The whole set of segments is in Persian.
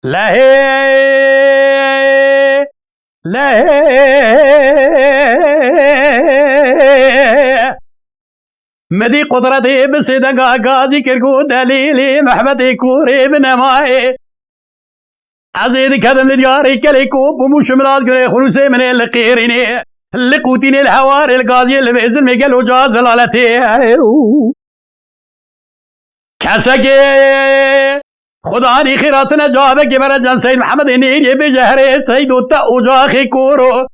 لهي لهي مدي قدرتي بصدق غازي كركو دليلي محمدي كوري بنمائي عزيزي كدم لدياري كليكو بموش مراد قري خلوصي من القيريني لقوتيني الحواري القاضي اللي بإذن ميقل وجاز ضلالتي كسكي خداني خيراتنا جوابك برجان سيد محمد انيري بجهري تيدوتا وجاخي كورو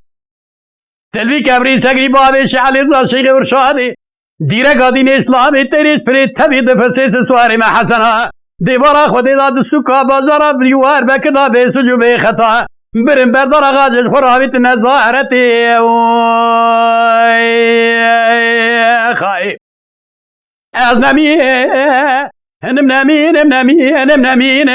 تلوي كبري سقري بابي شعالي زاشيغي ورشادي ديرا قادين اسلامي تريس بري تبي دفسيس سواري ما حسنا ديوارا خودي داد السوكا بازارا بريوار بكدا بيسجو بخطا برم بردار غاجش خرابيت نزارتي خايب ازنمي نمنامين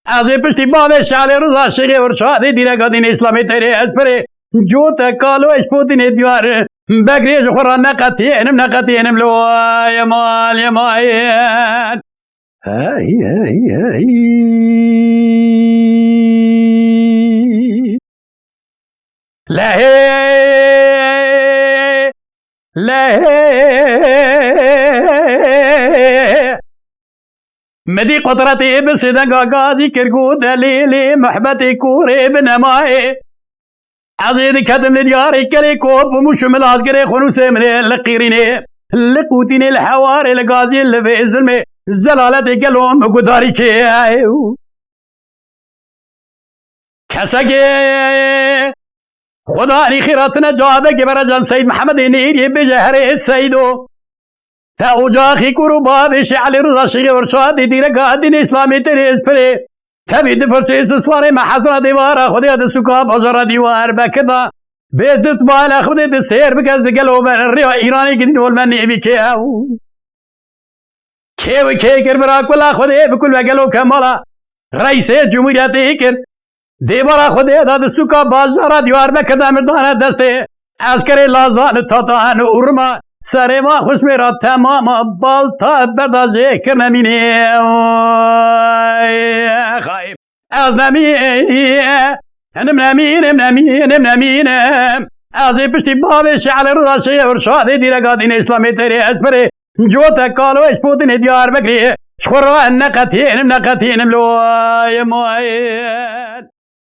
ازي پشتی بابي شعالي رضا شيغي ورشادي ديرا قادين اسلامي تريس بري جوتا كالو اشبوتين ديوار بقريش خورا نقتين لو يا مال يا ماين هاي لهي مدي قطرتي بصدق غازي كركو دليلي محبتي كوري بنمائي عزيزي كدم لدياري كليكو بموش ملاز قري خنوسي من القيريني لقوتيني الحواري الغازي اللي في الزلمي زلالتي قلوم قداري كيايو كسكي خداني خيراتنا جوابك برجان سيد محمد نيري بجهري السيدو تا اجاخي كروبا شعالي رضا شيخي ورشادي ديرا قادين اسلامي تريس بري تبي دفرسي سواري ما حضر ديوارا خدي هذا السكاب أجرا ديوار بكذا بيدت بالا خدي بالسير بكذا قالوا من الرياء إيراني قدين والمني بكياو كيو كيكر براك ولا خدي بكل ما قالوا كمالا رئيس جمهورية تيكر ديوارا خدي هذا السكاب أجرا ديوار بكذا مردانا دسته عسكري لازان تطان أورما سر ما خوش میرا تمام بالتا بردازه کرنمینه خايب از نمین از پشتی باب شعل رضا ورشاد دیره قادین اسلامی تری از پره جوتا کالو اشپوتین دیار بکری شخورا نقطین لو ماید